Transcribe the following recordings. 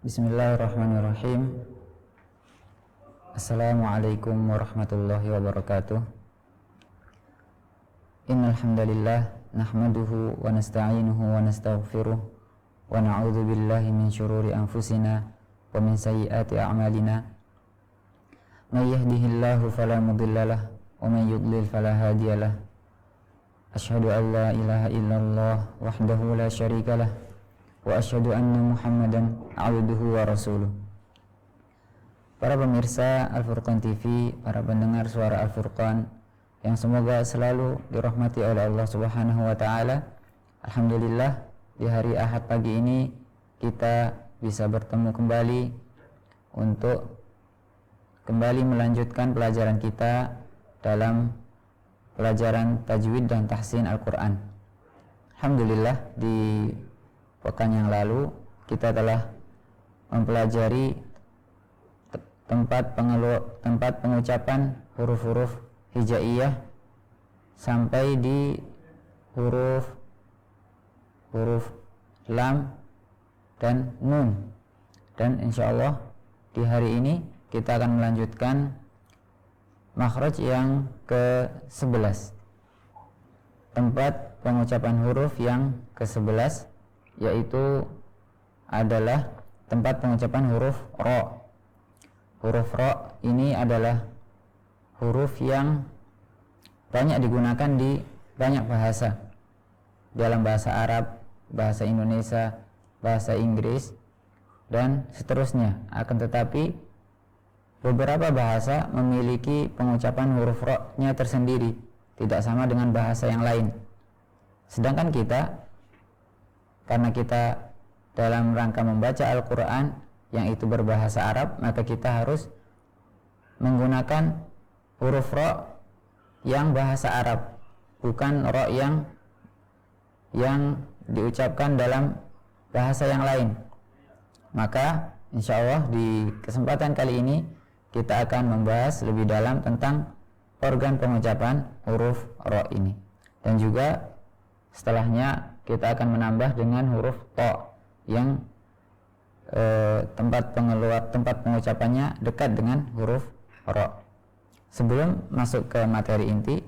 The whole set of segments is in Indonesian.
Bismillahirrahmanirrahim. Assalamualaikum warahmatullahi wabarakatuh. Innal hamdalillah nahmaduhu wa nasta'inuhu wa nastaghfiruh wa na'udzu billahi min syururi anfusina wa min sayyiati a'malina. May yahdihillahu fala mudhillalah wa may yudlil fala hadiyalah. Asyhadu an la ilaha illallah wahdahu la syarikalah wa asyhadu anna Muhammadan abduhu wa rasuluh. Para pemirsa Al-Furqan TV, para pendengar suara Al-Furqan yang semoga selalu dirahmati oleh Allah Subhanahu wa taala. Alhamdulillah, di hari Ahad pagi ini kita bisa bertemu kembali untuk kembali melanjutkan pelajaran kita dalam pelajaran tajwid dan tahsin Al-Qur'an. Alhamdulillah, di pekan yang lalu kita telah mempelajari tempat pengucapan huruf-huruf hijaiyah sampai di huruf lam dan nun, dan insyaallah di hari ini kita akan melanjutkan makhraj yang ke-11, tempat pengucapan huruf yang ke-11, yaitu adalah tempat pengucapan huruf ro. Huruf ro ini adalah huruf yang banyak digunakan di banyak bahasa, dalam bahasa Arab, bahasa Indonesia, bahasa Inggris, dan seterusnya. Akan tetapi beberapa bahasa memiliki pengucapan huruf ro-nya tersendiri, tidak sama dengan bahasa yang lain. Sedangkan kita, karena kita dalam rangka membaca Al-Quran yang itu berbahasa Arab, maka kita harus menggunakan huruf ro yang bahasa Arab, bukan ro yang diucapkan dalam bahasa yang lain. Maka insya Allah di kesempatan kali ini kita akan membahas lebih dalam tentang organ pengucapan huruf ro ini, dan juga setelahnya kita akan menambah dengan huruf to yang tempat pengucapannya dekat dengan huruf ro. Sebelum masuk ke materi inti,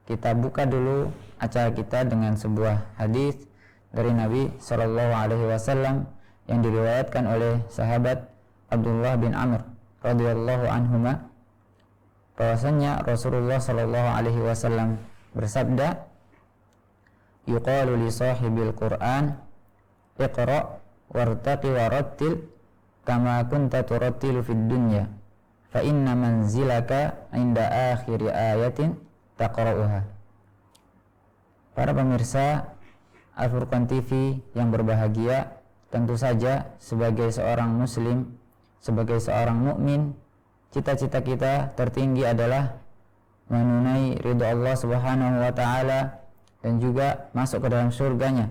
kita buka dulu acara kita dengan sebuah hadis dari Nabi Shallallahu Alaihi Wasallam yang diriwayatkan oleh sahabat Abdullah bin Amr radhiyallahu anhuma, bahwasanya Rasulullah Shallallahu Alaihi Wasallam bersabda, yuqalu li sahibil Qur'an iqra wartaqi warattil kama kunta turattilu fid dunya fa inna manzilaka inda akhiri ayatin taqra'uha. Para pemirsa Al-Furqan TV yang berbahagia, tentu saja sebagai seorang muslim, sebagai seorang mukmin, cita-cita kita tertinggi adalah menunai ridha Allah Subhanahu wa taala dan juga masuk ke dalam surganya.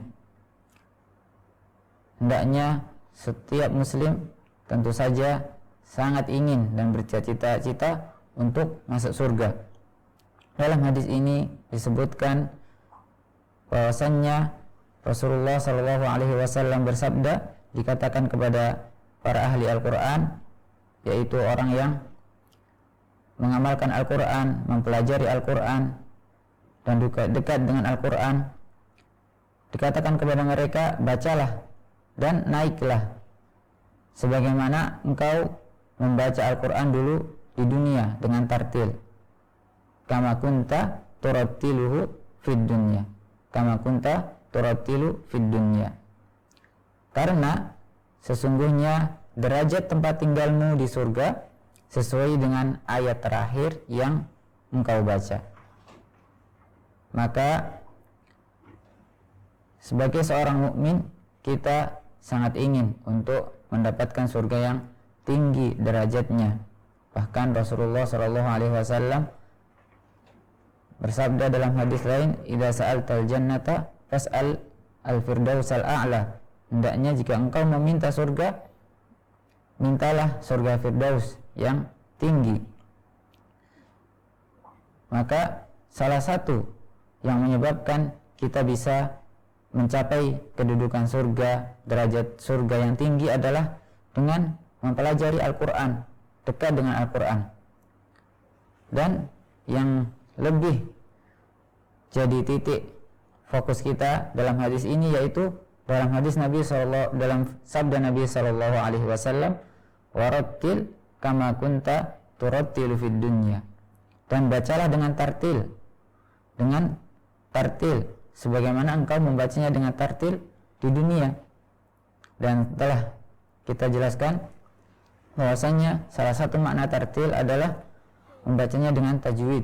Hendaknya setiap muslim tentu saja sangat ingin dan bercita-cita untuk masuk surga. Dalam hadis ini disebutkan bahwasannya Rasulullah Shallallahu Alaihi Wasallam bersabda, dikatakan kepada para ahli Al-Quran, yaitu orang yang mengamalkan Al-Quran, mempelajari Al-Quran, dan juga dekat dengan Al-Quran, dikatakan kepada mereka, bacalah dan naiklah sebagaimana engkau membaca Al-Quran dulu di dunia dengan tartil, kama kunta turattiluhu fid dunya, kama kunta turattilu fid dunya. Karena sesungguhnya derajat tempat tinggalmu di surga sesuai dengan ayat terakhir yang engkau baca. Maka sebagai seorang mukmin, kita sangat ingin untuk mendapatkan surga yang tinggi derajatnya. Bahkan Rasulullah Shallallahu Alaihi Wasallam bersabda dalam hadis lain, idza sa'altal jannata fas'al al-firdausal a'la. Hendaknya jika engkau meminta surga, mintalah surga Firdaus yang tinggi. Maka salah satu yang menyebabkan kita bisa mencapai kedudukan surga, derajat surga yang tinggi adalah dengan mempelajari Al-Quran, dekat dengan Al-Quran. Dan yang lebih jadi titik fokus kita dalam hadis ini yaitu dalam hadis Nabi SAW, dalam sabda Nabi SAW, warattil kama kunta turattilu fid dunya, dan bacalah dengan tartil sebagaimana engkau membacanya dengan tartil di dunia. Dan telah kita jelaskan bahwasanya salah satu makna tartil adalah membacanya dengan tajwid,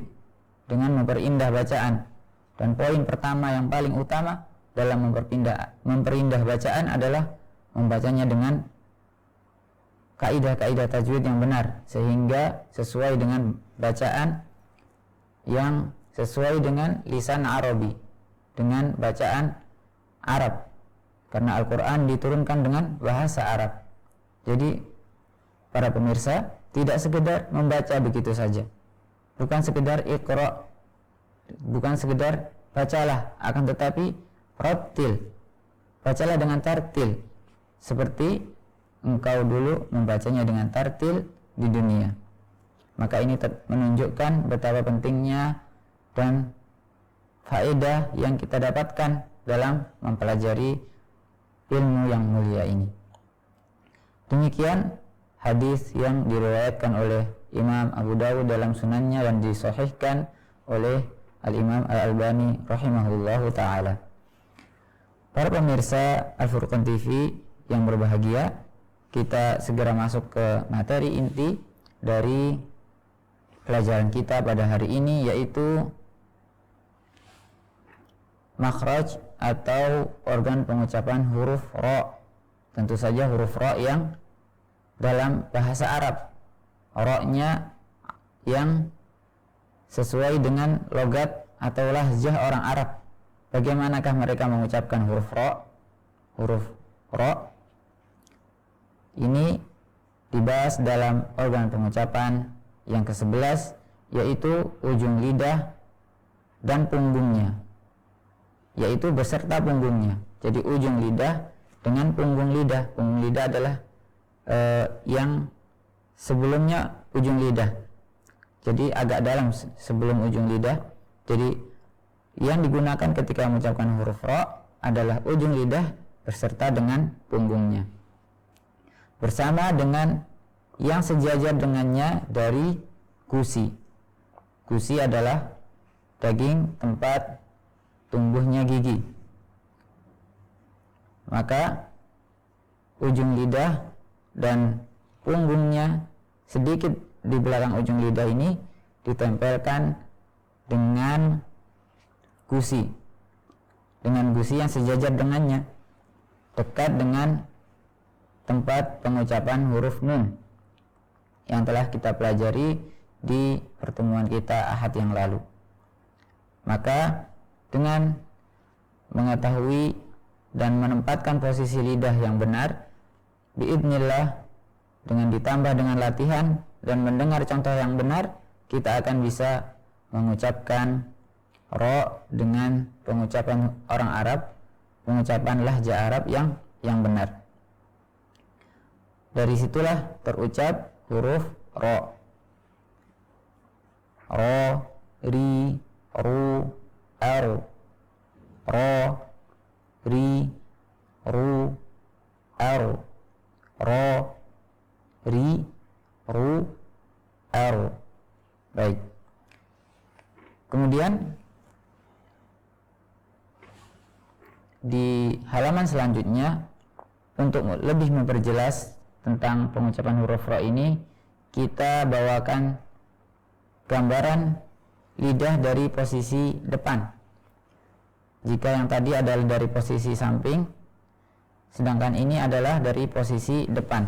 dengan memperindah bacaan. Dan poin pertama yang paling utama dalam memperindah bacaan adalah membacanya dengan kaidah-kaidah tajwid yang benar, sehingga sesuai dengan bacaan yang sesuai dengan lisan Arabi, dengan bacaan Arab, karena Al-Quran diturunkan dengan bahasa Arab. Jadi para pemirsa, tidak sekedar membaca begitu saja, bukan sekedar iqra, bukan sekedar bacalah, akan tetapi rattil, bacalah dengan tartil seperti engkau dulu membacanya dengan tartil di dunia. Maka ini menunjukkan betapa pentingnya dan faedah yang kita dapatkan dalam mempelajari ilmu yang mulia ini. Demikian hadis yang diriwayatkan oleh Imam Abu Dawud dalam sunannya dan disahihkan oleh Al-Imam Al-Albani rahimahullahu ta'ala. Para pemirsa Al-Furqan TV yang berbahagia, kita segera masuk ke materi inti dari pelajaran kita pada hari ini, yaitu makhraj atau organ pengucapan huruf ra. Tentu saja huruf ra yang dalam bahasa Arab, ra-nya yang sesuai dengan logat atau lahjah orang Arab. Bagaimanakah mereka mengucapkan huruf ra? Huruf ra ini dibahas dalam organ pengucapan yang ke-11, yaitu ujung lidah dan punggungnya, yaitu beserta punggungnya. Jadi ujung lidah dengan punggung lidah. Punggung lidah adalah yang sebelumnya ujung lidah, jadi agak dalam sebelum ujung lidah. Jadi yang digunakan ketika mengucapkan huruf ra adalah ujung lidah beserta dengan punggungnya, bersama dengan yang sejajar dengannya dari gusi. Gusi adalah daging tempat tumbuhnya gigi. Maka ujung lidah dan punggungnya sedikit di belakang ujung lidah ini ditempelkan dengan gusi, yang sejajar dengannya, dekat dengan tempat pengucapan huruf nun yang telah kita pelajari di pertemuan kita Ahad yang lalu. Maka dengan mengetahui dan menempatkan posisi lidah yang benar, biidznillah, dengan ditambah dengan latihan dan mendengar contoh yang benar, kita akan bisa mengucapkan ra dengan pengucapan orang Arab, pengucapan lahjah Arab yang benar. Dari situlah terucap huruf ra. Ra, ri, ru, ar. Ra, ri, ru, ar. Ra, ri, ru, ar. Baik. Kemudian di halaman selanjutnya, untuk lebih memperjelas tentang pengucapan huruf ra ini, kita bawakan gambaran lidah dari posisi depan. Jika yang tadi adalah dari posisi samping, sedangkan ini adalah dari posisi depan.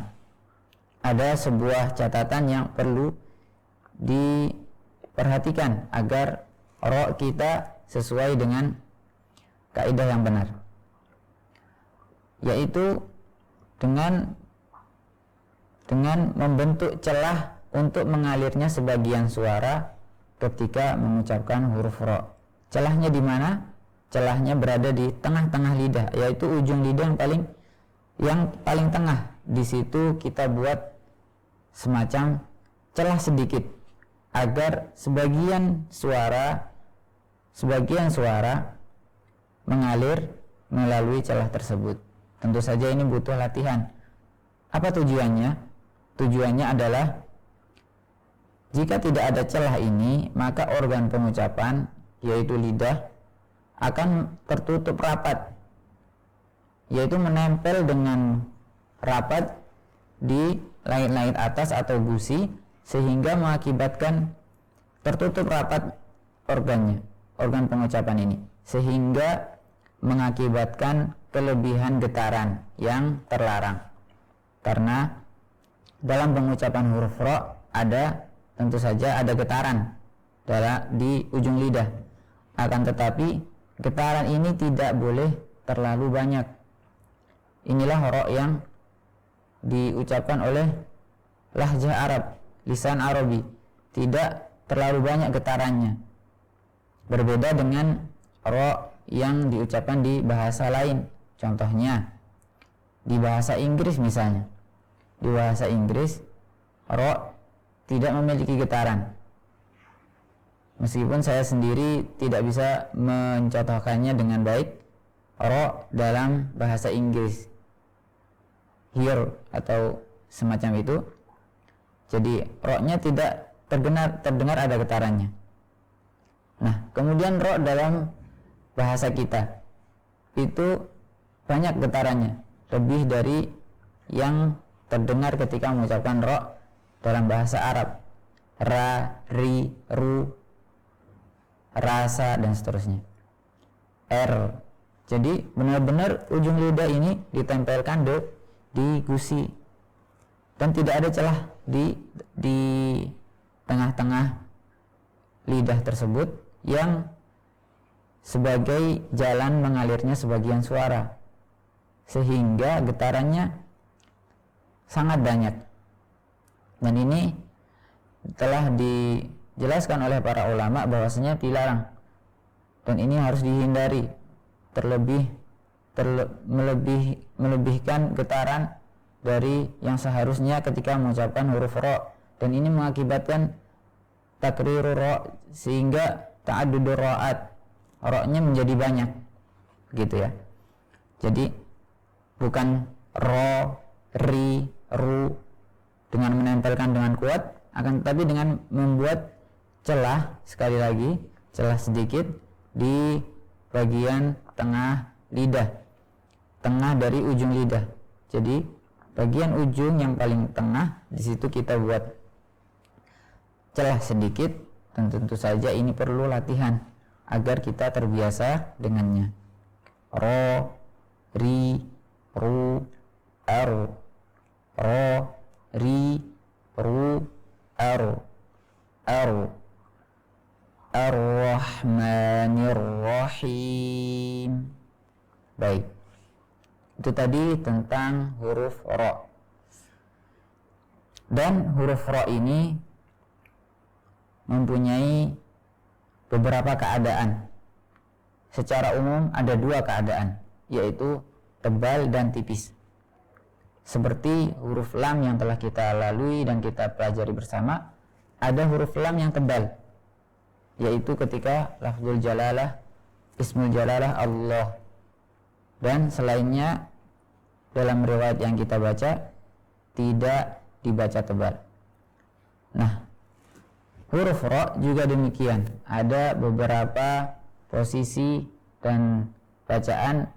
Ada sebuah catatan yang perlu diperhatikan agar ra kita sesuai dengan kaidah yang benar, yaitu dengan membentuk celah untuk mengalirnya sebagian suara ketika mengucapkan huruf ra. Celahnya di mana? Celahnya berada di tengah-tengah lidah, yaitu ujung lidah yang paling tengah. di situ kita buat semacam celah sedikit agar sebagian suara mengalir melalui celah tersebut. Tentu saja ini butuh latihan. Apa tujuannya? Tujuannya adalah jika tidak ada celah ini, maka organ pengucapan yaitu lidah akan tertutup rapat, yaitu menempel dengan rapat di langit-langit atas atau gusi, sehingga mengakibatkan tertutup rapat organ pengucapan ini, sehingga mengakibatkan kelebihan getaran yang terlarang. Karena dalam pengucapan huruf ro tentu saja ada getaran di ujung lidah, akan tetapi getaran ini tidak boleh terlalu banyak. Inilah ro yang diucapkan oleh lahjah Arab, lisan Arabi, tidak terlalu banyak getarannya, berbeda dengan ro yang diucapkan di bahasa lain. Contohnya di bahasa Inggris misalnya, di bahasa Inggris ro tidak memiliki getaran, meskipun saya sendiri tidak bisa mencontohkannya dengan baik. Ro dalam bahasa Inggris, hear atau semacam itu, jadi ro-nya tidak terdengar ada getarannya. Nah, kemudian ro dalam bahasa kita itu banyak getarannya, lebih dari yang terdengar ketika mengucapkan ro dalam bahasa Arab. Ra, ri, ru, rasa, dan seterusnya. R. Jadi benar-benar ujung lidah ini ditempelkan di gusi, dan tidak ada celah di tengah-tengah lidah tersebut yang sebagai jalan mengalirnya sebagian suara, sehingga getarannya sangat banyak. Dan ini telah dijelaskan oleh para ulama bahwasanya dilarang, dan ini harus dihindari, melebihkan getaran dari yang seharusnya ketika mengucapkan huruf ro, dan ini mengakibatkan takriru ro, sehingga ta'addudur ro'at, ro-nya menjadi banyak gitu ya. Jadi bukan ro, ri, ru dengan menempelkan dengan kuat, akan tetapi dengan membuat celah, sekali lagi celah sedikit di bagian tengah lidah, tengah dari ujung lidah. Jadi bagian ujung yang paling tengah, di situ kita buat celah sedikit, dan tentu saja ini perlu latihan agar kita terbiasa dengannya. Ro, ri, ru, ar, ro, ri, ru, ar, ar, ar-rahmanir-rahim. Baik, itu tadi tentang huruf ro. Dan huruf ro ini mempunyai beberapa keadaan. Secara umum ada dua keadaan, yaitu tebal dan tipis. Seperti huruf lam yang telah kita lalui dan kita pelajari bersama, ada huruf lam yang tebal, yaitu ketika lafzul jalalah, ismul jalalah Allah, dan selainnya dalam riwayat yang kita baca tidak dibaca tebal. Nah, huruf ro juga demikian, ada beberapa posisi dan bacaan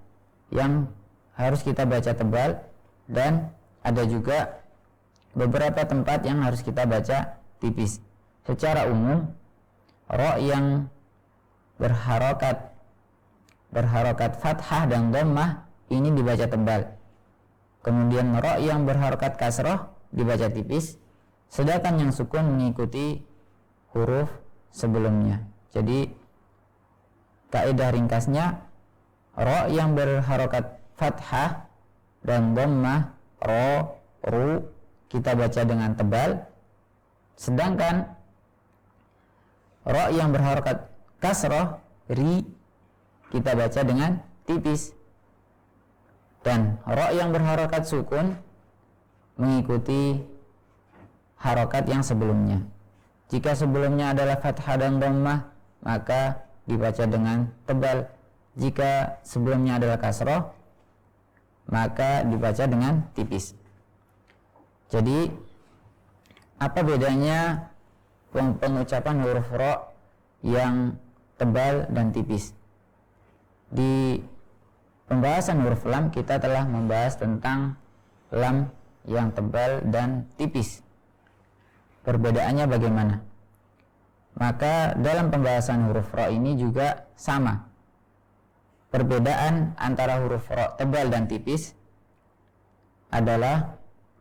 yang harus kita baca tebal, dan ada juga beberapa tempat yang harus kita baca tipis. Secara umum ro yang berharokat fathah dan dhammah ini dibaca tebal, kemudian ro yang berharokat kasroh dibaca tipis, sedangkan yang sukun mengikuti huruf sebelumnya. Jadi kaidah ringkasnya, ro yang berharokat fathah dan dhammah, ro, ru, kita baca dengan tebal, sedangkan ro yang berharokat kasroh, ri, kita baca dengan tipis, dan ro yang berharokat sukun mengikuti harokat yang sebelumnya. Jika sebelumnya adalah fathah dan dhammah, maka dibaca dengan tebal. Jika sebelumnya adalah kasroh, maka dibaca dengan tipis. Jadi apa bedanya pengucapan huruf ro yang tebal dan tipis? Di pembahasan huruf lam kita telah membahas tentang lam yang tebal dan tipis. Perbedaannya bagaimana? Maka dalam pembahasan huruf ro ini juga sama. Perbedaan antara huruf ro tebal dan tipis adalah,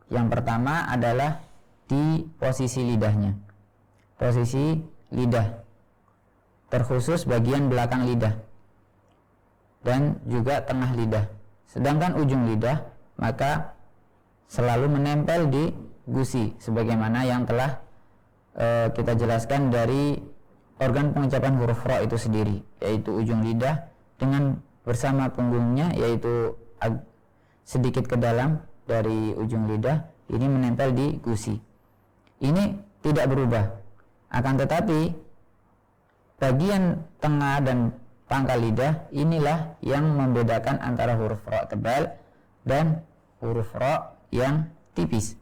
yang pertama adalah di posisi lidahnya. Posisi lidah, terkhusus bagian belakang lidah dan juga tengah lidah. Sedangkan ujung lidah maka selalu menempel di gusi, sebagaimana yang telah kita jelaskan dari organ pengucapan huruf ro itu sendiri, yaitu ujung lidah dengan bersama punggungnya, yaitu sedikit ke dalam dari ujung lidah, ini menempel di gusi. Ini tidak berubah, akan tetapi bagian tengah dan pangkal lidah inilah yang membedakan antara huruf ro tebal dan huruf ro yang tipis.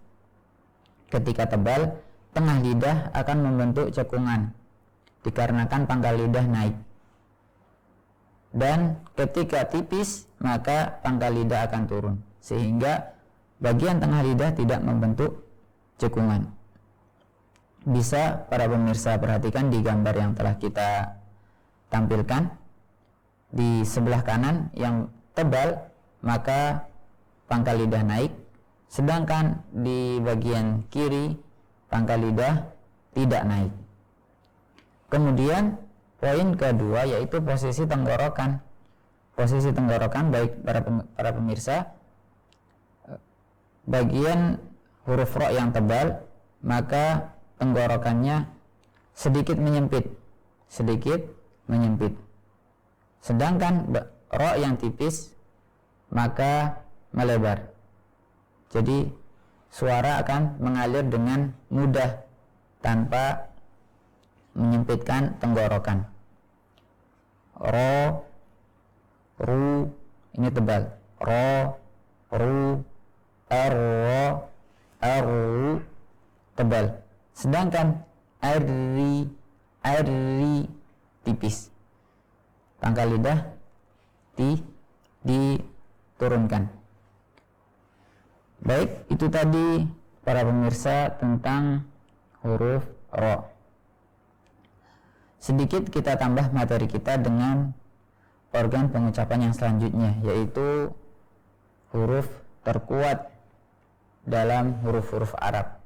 Ketika tebal, tengah lidah akan membentuk cekungan dikarenakan pangkal lidah naik. Dan ketika tipis, maka pangkal lidah akan turun, sehingga bagian tengah lidah tidak membentuk cekungan. Bisa para pemirsa perhatikan di gambar yang telah kita tampilkan. Di sebelah kanan yang tebal, maka pangkal lidah naik, sedangkan di bagian kiri pangkal lidah tidak naik. Kemudian poin kedua yaitu posisi tenggorokan. Posisi tenggorokan, baik para pemirsa, bagian huruf ro yang tebal, maka tenggorokannya sedikit menyempit. Sedangkan ro yang tipis maka melebar. Jadi suara akan mengalir dengan mudah tanpa menyempitkan tenggorokan. Ro, ru, ini tebal. Ro, ru, ro, ru, tebal. Sedangkan ari tipis. Pangkal lidah diturunkan. Baik, itu tadi para pemirsa tentang huruf ro. Sedikit kita tambah materi kita dengan organ pengucapan yang selanjutnya, yaitu huruf terkuat dalam huruf-huruf Arab.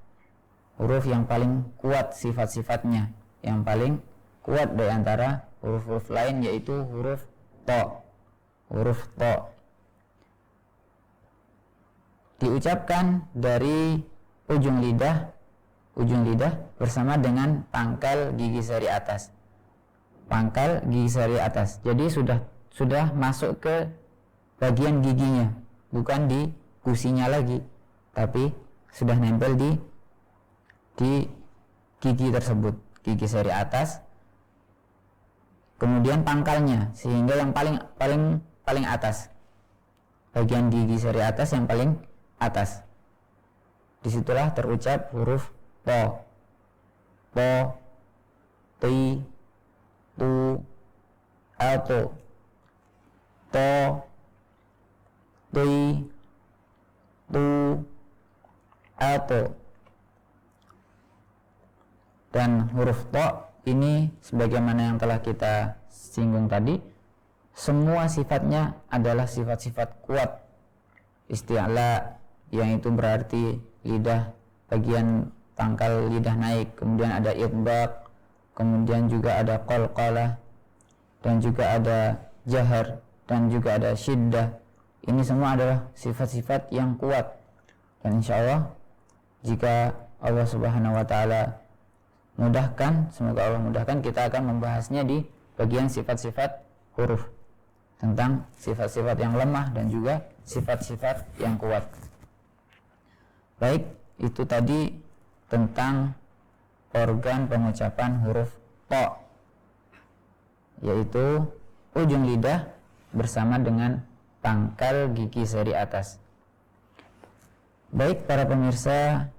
Huruf yang paling kuat sifat-sifatnya, yang paling kuat dari antara huruf-huruf lain, yaitu huruf to. Huruf to diucapkan dari ujung lidah bersama dengan pangkal gigi seri atas. Pangkal gigi seri atas. Jadi sudah masuk ke bagian giginya, bukan di gusinya lagi, tapi sudah nempel di gigi tersebut, gigi seri atas. Kemudian pangkalnya, sehingga yang paling atas, bagian gigi seri atas yang paling atas, disitulah terucap huruf po, ti, tu, ato, to, ti, tu, ato. Dan huruf to ini sebagaimana yang telah kita singgung tadi, semua sifatnya adalah sifat-sifat kuat. Isti'la, yang itu berarti lidah, bagian pangkal lidah naik. Kemudian ada idbaq, kemudian juga ada qalqalah, dan juga ada jahar, dan juga ada syiddah. Ini semua adalah sifat-sifat yang kuat. Dan insya Allah, jika Allah Subhanahu wa ta'ala mudahkan, semoga Allah mudahkan, kita akan membahasnya di bagian sifat-sifat huruf, tentang sifat-sifat yang lemah dan juga sifat-sifat yang kuat. Baik, itu tadi tentang organ pengucapan huruf to, yaitu ujung lidah bersama dengan pangkal gigi seri atas. Baik para pemirsa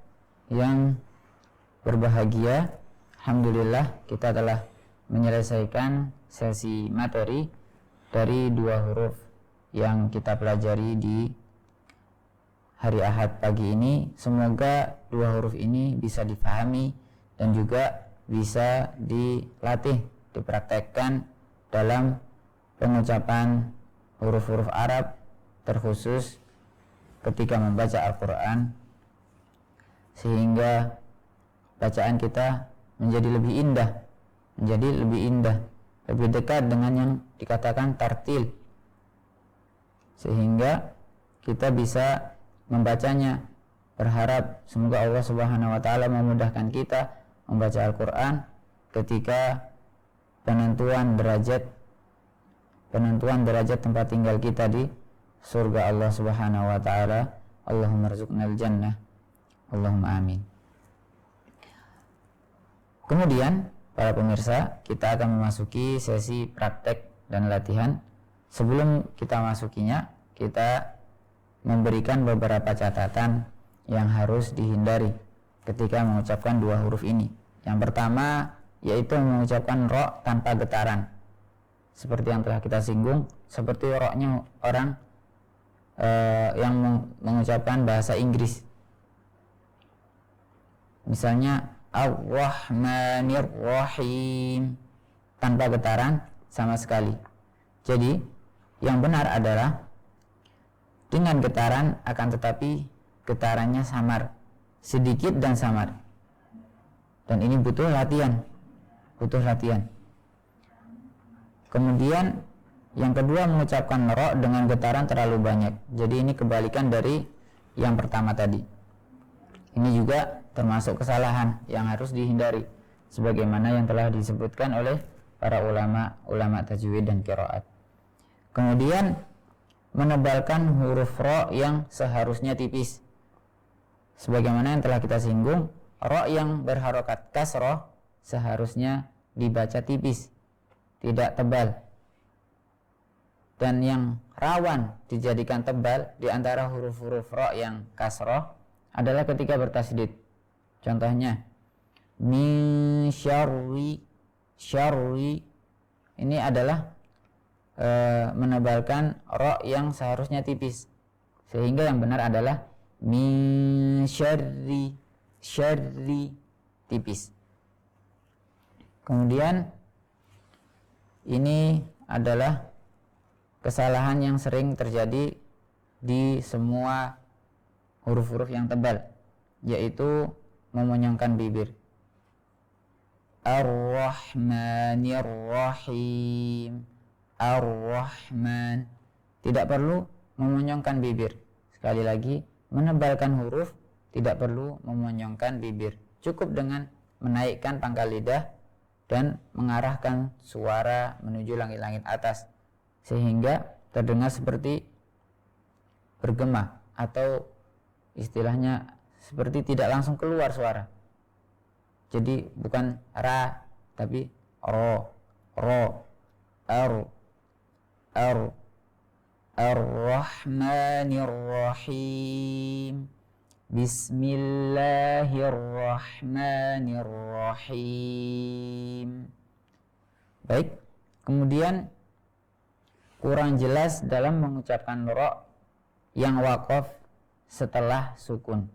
yang berbahagia, alhamdulillah kita telah menyelesaikan sesi materi dari 2 huruf yang kita pelajari di hari Ahad pagi ini. Semoga 2 huruf ini bisa difahami dan juga bisa dilatih, dipraktekkan dalam pengucapan huruf-huruf Arab, terkhusus ketika membaca Al-Quran, sehingga bacaan kita menjadi lebih indah, lebih dekat dengan yang dikatakan tartil, sehingga kita bisa membacanya. Berharap semoga Allah Subhanahu wa taala memudahkan kita membaca Al-Quran ketika penentuan derajat tempat tinggal kita di surga Allah Subhanahu wa taala. Allahumma rzuqnal jannah, Allahumma amin. Kemudian para pemirsa, kita akan memasuki sesi praktek dan latihan. Sebelum kita masukinya, kita memberikan beberapa catatan yang harus dihindari ketika mengucapkan 2 huruf ini. Yang pertama yaitu mengucapkan ro tanpa getaran, seperti yang telah kita singgung, seperti ro-nya orang yang mengucapkan bahasa Inggris. Misalnya Ar-Rahmanir Rahim, tanpa getaran sama sekali. Jadi yang benar adalah dengan getaran, akan tetapi getarannya samar, sedikit dan samar. Dan ini butuh latihan. Kemudian yang kedua, mengucapkan ro dengan getaran terlalu banyak. Jadi ini kebalikan dari yang pertama tadi. Ini juga termasuk kesalahan yang harus dihindari, sebagaimana yang telah disebutkan oleh para ulama tajwid dan qiraat. Kemudian menebalkan huruf ro yang seharusnya tipis, sebagaimana yang telah kita singgung, ro yang berharokat kasroh seharusnya dibaca tipis, tidak tebal. Dan yang rawan dijadikan tebal di antara huruf-huruf ro yang kasroh adalah ketika bertasydid. Contohnya min syarri, ini adalah menebalkan ro yang seharusnya tipis, sehingga yang benar adalah min syarri tipis. Kemudian ini adalah kesalahan yang sering terjadi di semua huruf-huruf yang tebal, yaitu memonyongkan bibir. Ar-Rahmanir Rahim, Ar-Rahman. Tidak perlu memonyongkan bibir. Sekali lagi, menebalkan huruf tidak perlu memonyongkan bibir. Cukup dengan menaikkan pangkal lidah dan mengarahkan suara menuju langit-langit atas, sehingga terdengar seperti bergema, atau istilahnya seperti tidak langsung keluar suara. Jadi bukan ra tapi ro, Ar-Rahmanir Rahim, Bismillahirrahmanirrahim. Baik, kemudian kurang jelas dalam mengucapkan ro yang waqaf setelah sukun.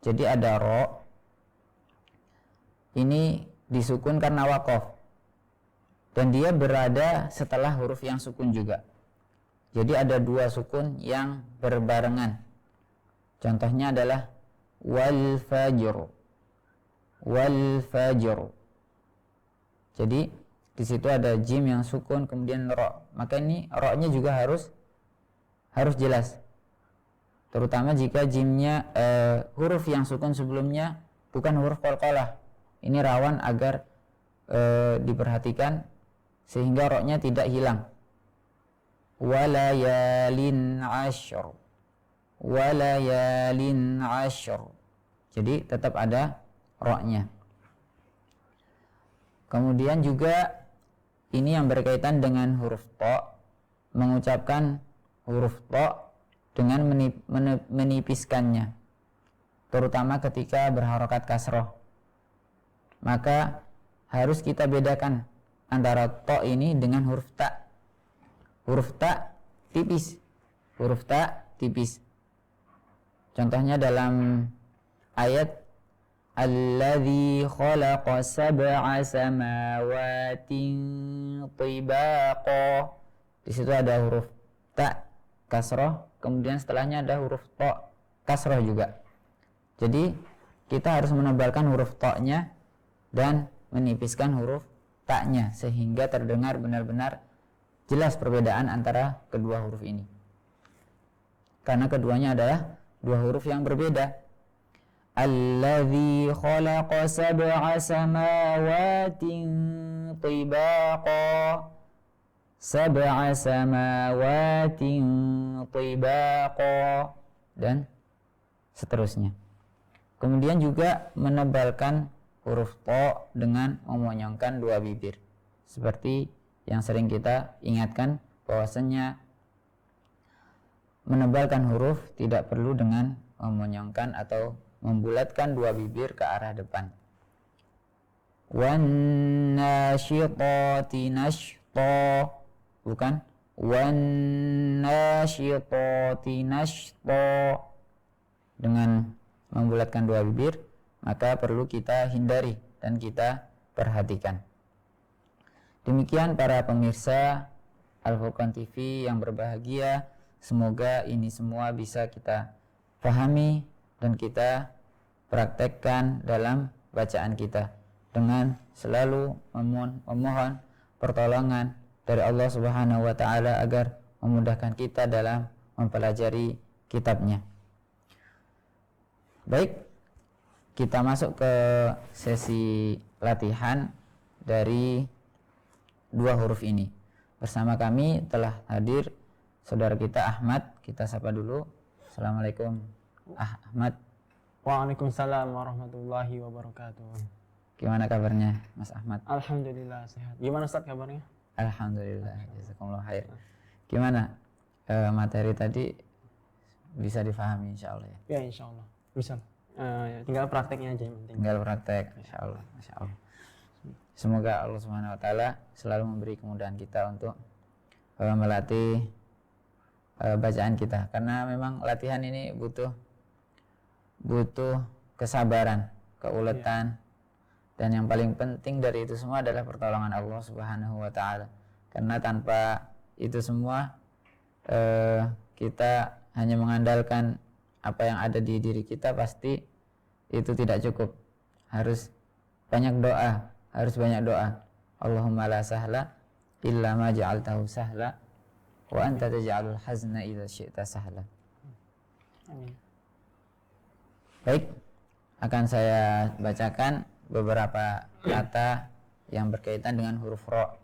Jadi ada ro, ini disukun karena waqaf, dan dia berada setelah huruf yang sukun juga. Jadi ada 2 sukun yang berbarengan. Contohnya adalah wal fajr. Jadi di situ ada jim yang sukun, kemudian ro. Maka ini ro-nya juga harus jelas. Terutama jika jimnya huruf yang sukun sebelumnya bukan huruf qalqalah. Ini rawan agar diperhatikan sehingga ro-nya tidak hilang. Walayalin ashr. walayalin ashr. Jadi tetap ada ro-nya. Kemudian juga ini yang berkaitan dengan huruf to, mengucapkan huruf to dengan menipiskannya, terutama ketika berharokat kasroh. Maka harus kita bedakan antara to ini dengan huruf ta. Huruf ta tipis, huruf ta tipis. Contohnya dalam ayat alladzi khalaqa sab'a samawatin tibaqa. Di situ ada huruf ta kasroh, kemudian setelahnya ada huruf to kasroh juga. Jadi kita harus menebalkan huruf to-nya dan menipiskan huruf ta-nya sehingga terdengar benar-benar jelas perbedaan antara kedua huruf ini. Karena keduanya adalah dua huruf yang berbeda. Alladzi khalaqa sab'a samawatin tibaqa. Sab'a samawatin tibaqa, dan seterusnya. Kemudian juga menebalkan huruf to dengan memonyongkan dua bibir. Seperti yang sering kita ingatkan bahwasanya menebalkan huruf tidak perlu dengan memonyongkan atau membulatkan dua bibir ke arah depan. Wan nasyitati nashta, bukan wan nasyitati nashta. Dengan membulatkan dua bibir, maka perlu kita hindari dan kita perhatikan. Demikian para pemirsa Al-Furqan TV yang berbahagia, semoga ini semua bisa kita pahami dan kita praktekkan dalam bacaan kita dengan selalu memohon pertolongan dari Allah Subhanahu wa taala agar memudahkan kita dalam mempelajari kitabnya. Baik, kita masuk ke sesi latihan dari dua huruf ini. Bersama kami telah hadir saudara kita Ahmad. Kita sapa dulu. Assalamualaikum Ahmad. Waalaikumsalam warahmatullahi wabarakatuh. Gimana kabarnya Mas Ahmad? Alhamdulillah sehat. Gimana Ustaz kabarnya? Alhamdulillah, jazakumullah khair. Gimana materi tadi bisa difahami insyaallah ya? Ya insyaallah bisa. Tinggal prakteknya aja yang penting. Tinggal praktek, insyaallah, insyaallah. Semoga Allah Subhanahu wa taala selalu memberi kemudahan kita untuk melatih bacaan kita, karena memang latihan ini butuh kesabaran, keuletan, dan yang paling penting dari itu semua adalah pertolongan Allah Subhanahu wa taala. Karena tanpa itu semua kita hanya mengandalkan apa yang ada di diri kita, pasti itu tidak cukup. Harus banyak doa, Allahumma la sahla illa ma ja'altahu sahla wa anta taj'alul hazna idza syi'ta sahla. Amin. Baik, akan saya bacakan beberapa kata yang berkaitan dengan huruf ro.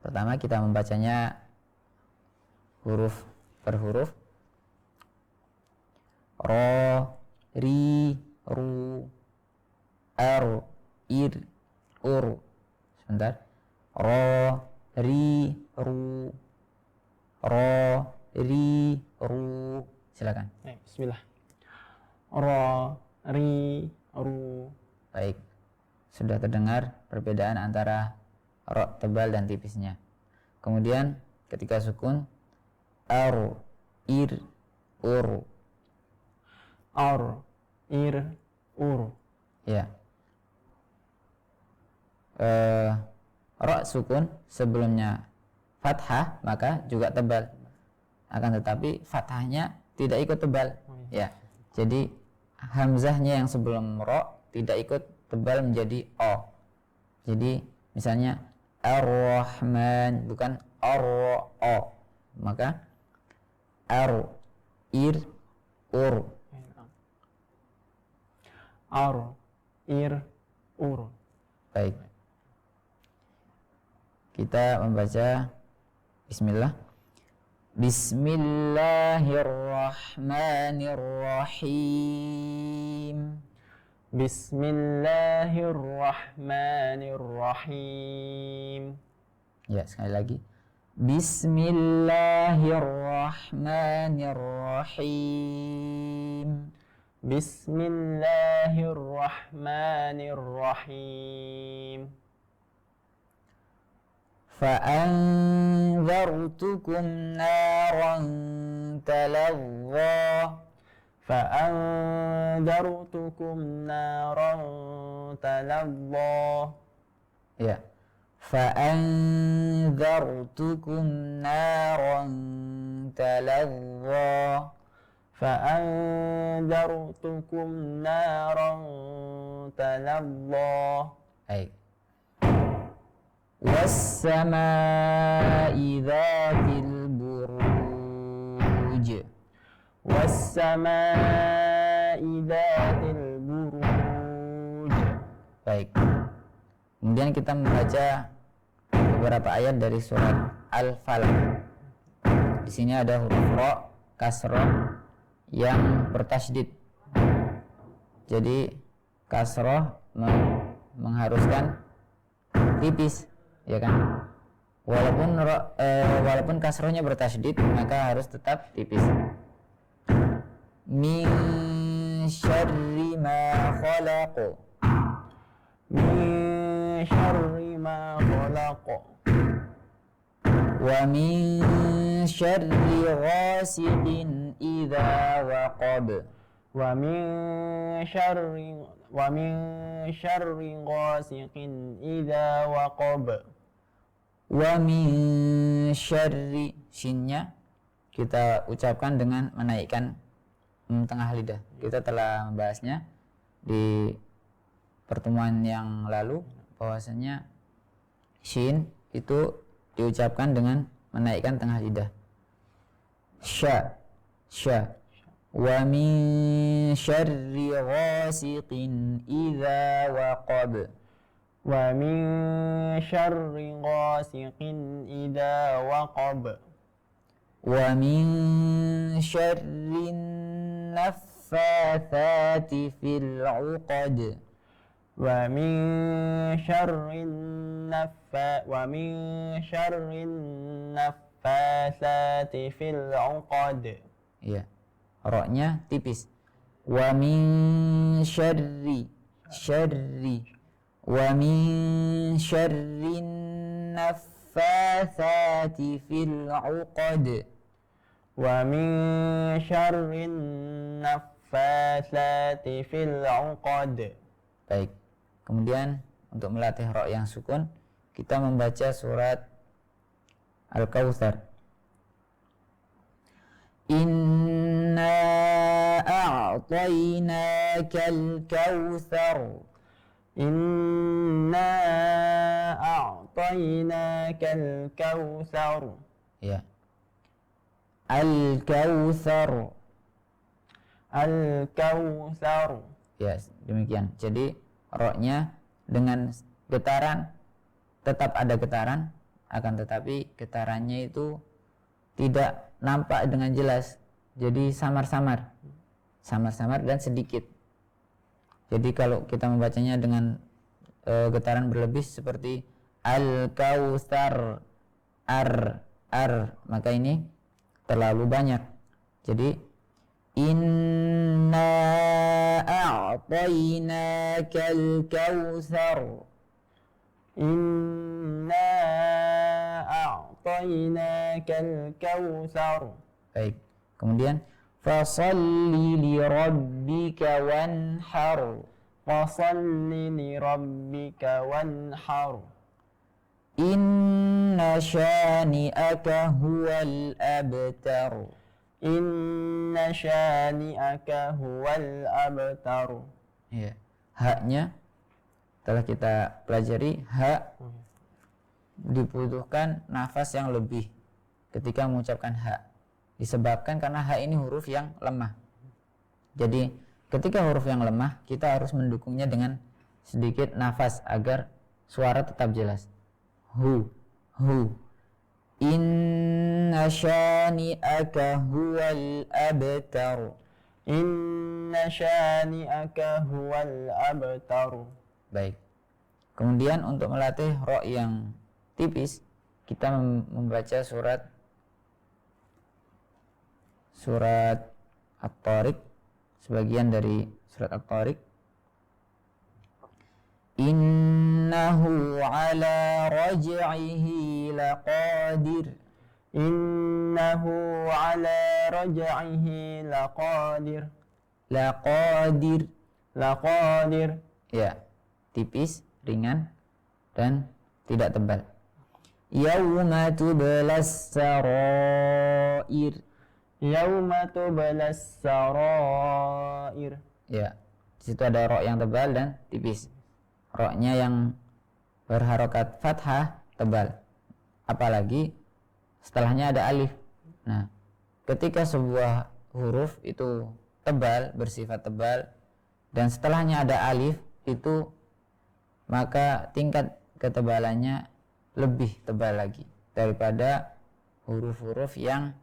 Pertama kita membacanya huruf per huruf. Ro, ri, ru, ar, ir, ur. Sebentar. Ro, ri, ru, ro, ri, ru. Silakan. Bismillah. Ro, ri, ru. Baik. Sudah terdengar perbedaan antara ro tebal dan tipisnya. Kemudian ketika sukun, ar, ir, ur. Ar, ir, ur. Ya. Ro sukun sebelumnya fathah maka juga tebal. Akan tetapi fathahnya tidak ikut tebal. Ya. Jadi hamzahnya yang sebelum ro tidak ikut tebal menjadi o. Jadi misalnya ar-rahman bukan ar-o. Maka ar, ir, ur. Ar, ir, ur. Baik. Kita membaca bismillah. Bismillahirrahmanirrahim. Bismillahirrahmanirrahim. Ya, sekali lagi. Bismillahirrahmanirrahim. Bismillahirrahmanirrahim. Fa'anzartukum naran talazza. Fa'andartukum naran talazza. Ya. Fa'anzartukum naran talazza. Fa'andartukum naran talazza. Baik. Was-samaa'i dzatil buruj. Was-samaa'i dzatil buruj. Baik. Kemudian kita membaca beberapa ayat dari surat Al-Falaq. Di sini ada huruf ra, kasrah yang bertasydid. Jadi kasrah mengharuskan tipis, ya kan? Walaupun kasrohnya bertasydid, maka harus tetap tipis. Min syarri ma khalaq. Min syarri ma khalaq. Wa min syarri ghasiqin idza waqab. Wa min syarri ghasiqin idza waqab. Wa min syarri, shinnya kita ucapkan dengan menaikkan tengah lidah. Kita telah membahasnya di pertemuan yang lalu bahwasanya shin itu diucapkan dengan menaikkan tengah lidah. Sya. Wa min syarri ghasiqin idza waqab. Wa min syarri ghasiqin idza waqab. Wa min syarri naffatsati fil 'uqad. Wa min syarri naffatsati fil 'uqad. Ya. Ra-nya tipis. Wa min syarri. Wa min syarri naffatsati fil 'uqad. Wa min syarri naffatsati fil 'uqad. Baik. Kemudian untuk melatih ra yang sukun, kita membaca surat Al-Kautsar. Inna a'tainakal kautsar. Inna a'tainakal kautsar. Ya. Al-Kautsar. Al-Kautsar. Ya, demikian. Jadi ra-nya dengan getaran tetap ada getaran, akan tetapi getarannya itu tidak nampak dengan jelas. Jadi samar-samar dan sedikit. Jadi kalau kita membacanya dengan getaran berlebih seperti Al-Kautsar, maka ini terlalu banyak. Jadi Inna a'tainakal kautsar. Inna a'tainakal kautsar. Baik. Kemudian fasalli li rabbika wanhar. Fasalli li rabbika wanhar. Inna syani'aka huwal abtar. Inna syani'aka huwal abtar. Ya. Haknya telah kita pelajari, hak dibutuhkan nafas yang lebih ketika mengucapkan hak, disebabkan karena hak ini huruf yang lemah. Jadi ketika huruf yang lemah, kita harus mendukungnya dengan sedikit nafas agar suara tetap jelas. Hu. Inna syani'aka huwal abtar. Inna syani'aka huwal abtar. Baik. Kemudian untuk melatih ro yang tipis, kita membaca surat At-Tariq, sebagian dari surat At-Tariq. Innahu ala raj'ihi laqadir. Innahu ala raj'ihi laqadir. Laqadir. Laqadir. Ya, tipis, ringan, dan tidak tebal. Yauma tublas sarair. Yauma tublas sarair. Ya, di situ ada ro yang tebal dan tipis. Ro-nya yang berharokat fathah tebal. Apalagi setelahnya ada alif. Nah, ketika sebuah huruf itu tebal, bersifat tebal, dan setelahnya ada alif, itu maka tingkat ketebalannya lebih tebal lagi daripada huruf-huruf yang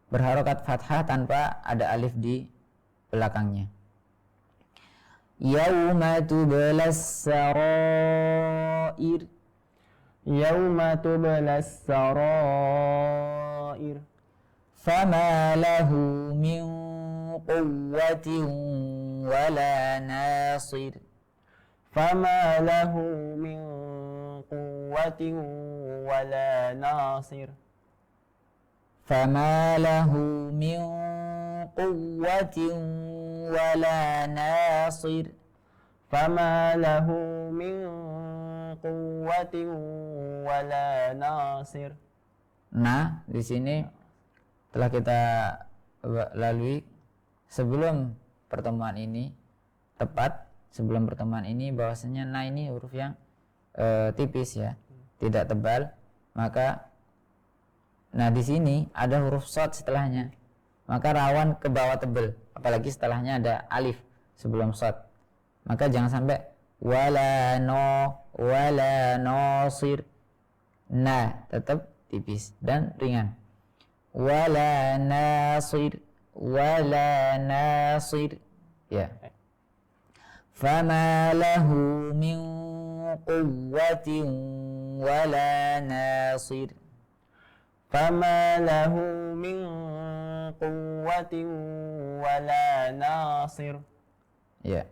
berharokat fathah tanpa ada alif di belakangnya. Yauma tublas sarair. Yauma tublas sarair. Fama lahu min quwwatin wala nasir. Fama lahu min quwwatin wala nasir. Fama lahu min quwwatin wala nasir. Fama lahu min quwwatin wala nasir. Nah, di sini telah kita lalui sebelum pertemuan ini, tepat sebelum pertemuan ini, bahwasanya nah ini huruf yang tipis ya, tidak tebal. Maka nah di sini ada huruf shad setelahnya, maka rawan ke bawah tebal, apalagi setelahnya ada alif sebelum shad. Maka jangan sampai wala nasir. Nah, tetap tipis dan ringan. Wala nasir. Ya. Fama lahu min quwwatin wala nasir. Fama lahu min quwwatin wala nasir. Ya.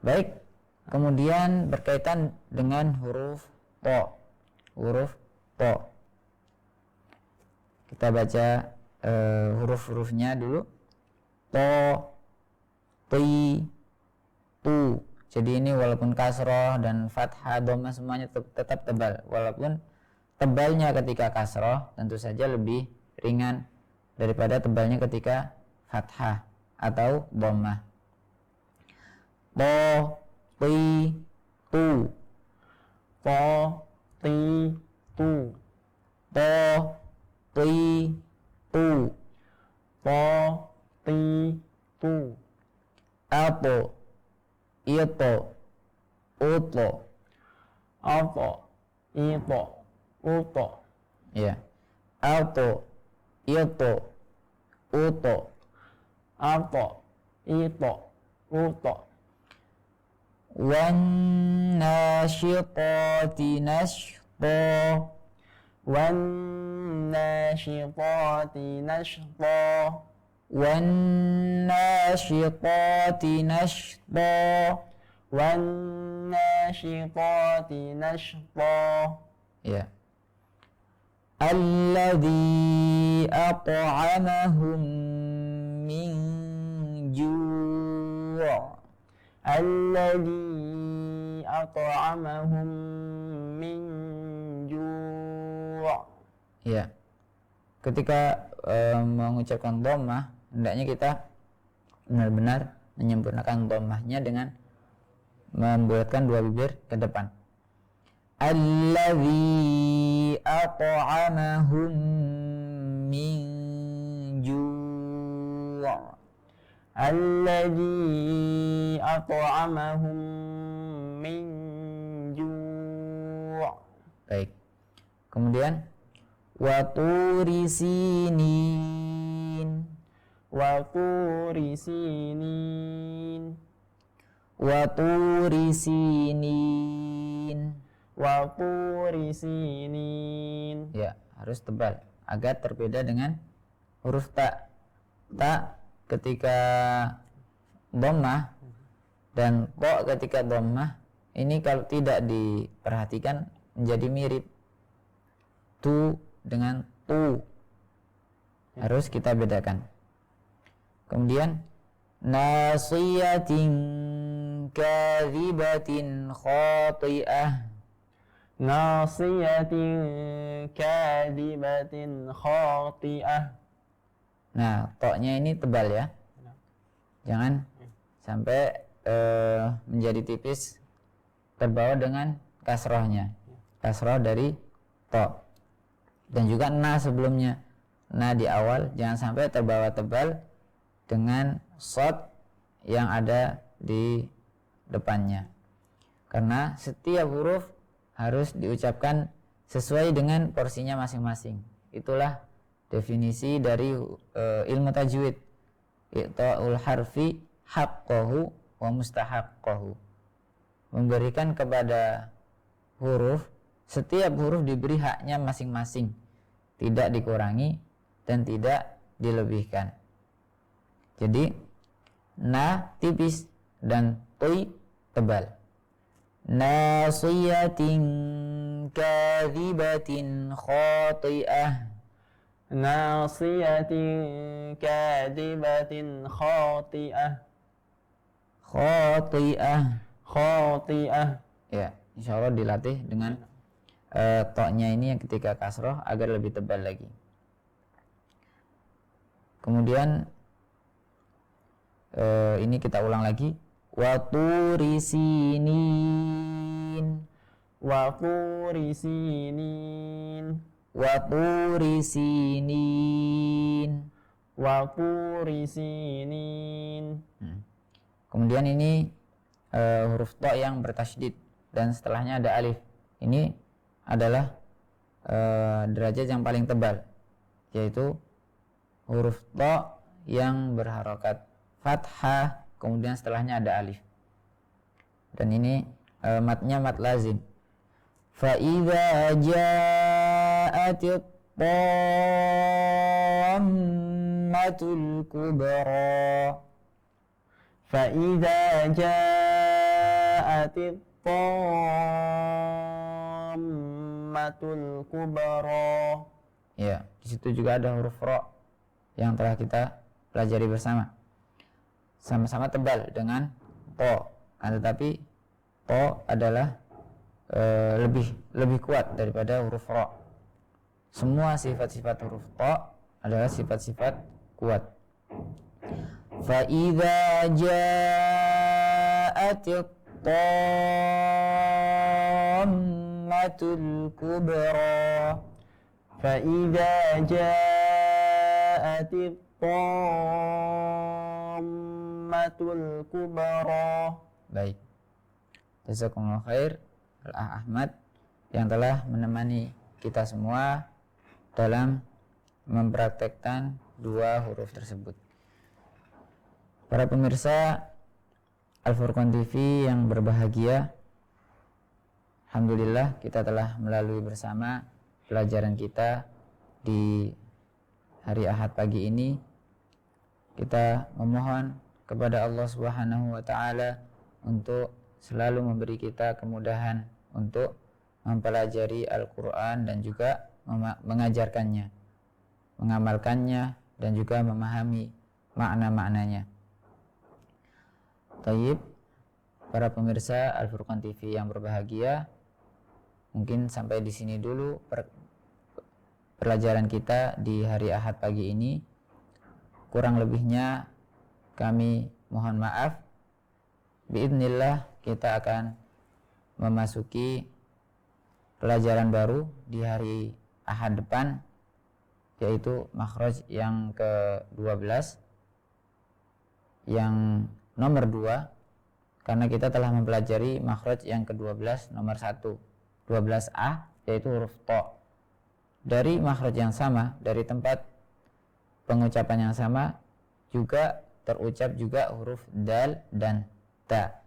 Baik. Kemudian berkaitan dengan huruf to. Huruf to. Kita baca huruf-hurufnya dulu. To, ti, tu. Jadi ini walaupun kasroh dan fathah, dhammah semuanya tetap tebal. Walaupun tebalnya ketika kasroh tentu saja lebih ringan daripada tebalnya ketika fathah atau dhammah. To, ti, tu. To, ti, tu. To, ti, tu. To, ti, tu. Ato, ito, uto. Ato, ito, uto. Ya. Ato, ito, uto. Ato, ito, uto. Wan nasyitati nashta. Wan nashitati nashta. Wan nasyitati nashta. Wan nashitati nashta. Ya. Alladhi at'amahum min ju'. Alladhi at'amahum min ju'. Ya. Ketika mengucapkan dhammah, hendaknya kita benar-benar menyempurnakan dhammahnya dengan membulatkan dua bibir ke depan. Alladzi at'amahum min ju'. Alladzi at'amahum min ju'. Baik. Kemudian wa turi sinin, wa turi sinin, wa turi sinin. wa turi sinin. Ya, harus tebal agar terbeda dengan huruf ta. Ta ketika dhammah dan qa ketika dhammah ini kalau tidak diperhatikan menjadi mirip. Tu dengan tu harus kita bedakan. Kemudian nasiyatin kadhibatin khati'ah, nasiyatin kadibatin khati'ah. nah toknya ini tebal ya, jangan sampai menjadi tipis, terbawa dengan kasrohnya, kasroh dari to. Dan juga na sebelumnya, na di awal jangan sampai terbawa tebal dengan shad yang ada di depannya, karena setiap huruf harus diucapkan sesuai dengan porsinya masing-masing. Itulah definisi dari ilmu tajwid, i'ta'ul harfi haqqahu wa mustahaqqahu, memberikan kepada huruf, setiap huruf diberi haknya masing-masing, tidak dikurangi dan tidak dilebihkan. Jadi na tipis dan tuy tebal. Nasiyatin kadhibatin khati'ah, nasiyatin kadibatin khati'ah, khati'ah. khati'ah. Ya, insya Allah dilatih dengan toknya ini yang ketika kasroh agar lebih tebal lagi. Kemudian ini kita ulang lagi. Wa turi sinin, wa turi sinin, wa turi sinin. wa turi sinin. Kemudian ini huruf to yang bertasydid dan setelahnya ada alif. Ini adalah derajat yang paling tebal, yaitu huruf to yang berharokat fathah, kemudian setelahnya ada alif. Dan ini matnya mat lazim. Fa idza ja'atit tammatul kubra, fa idza ja'atit tammatul kubra. Ya, di situ juga ada huruf ro yang telah kita pelajari bersama. Sama-sama tebal dengan to, tetapi to adalah lebih kuat daripada huruf ro. Semua sifat-sifat huruf to adalah sifat-sifat kuat. Fa idza ja'atit tammatul kubra, fa idza ja'atit tammatul kubra. Baik. Jazakumullah khair Al Ahmad yang telah menemani kita semua dalam mempraktekkan dua huruf tersebut. Para pemirsa Al-Furqan TV yang berbahagia, alhamdulillah kita telah melalui bersama pelajaran kita di hari Ahad pagi ini. Kita memohon kepada Allah Subhanahu wa taala untuk selalu memberi kita kemudahan untuk mempelajari Al-Qur'an dan juga mengajarkannya, mengamalkannya dan juga memahami makna-maknanya. Tayyib, para pemirsa Al-Furqan TV yang berbahagia, mungkin sampai di sini dulu pelajaran kita di hari Ahad pagi ini. Kurang lebihnya kami mohon maaf. Biidznillah kita akan memasuki pelajaran baru di hari Ahad depan, yaitu makhraj yang ke-12, yang nomor 2, karena kita telah mempelajari makhraj yang ke-12 nomor 1, 12A, yaitu huruf to. dari makhraj yang sama, dari tempat pengucapan yang sama, juga terucap juga huruf dal dan ta.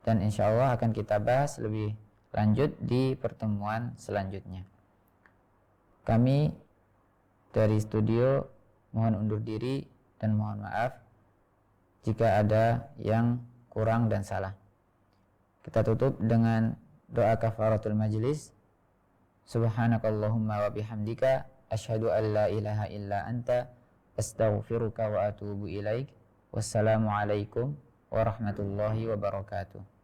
Dan insya Allah akan kita bahas lebih lanjut di pertemuan selanjutnya. Kami dari studio mohon undur diri dan mohon maaf jika ada yang kurang dan salah. Kita tutup dengan doa kafaratul majlis. Subhanakallahumma wa bihamdika asyhadu an la ilaha illa anta astaghfiruka wa atubu ilaik. Wassalamualaikum warahmatullahi wabarakatuh.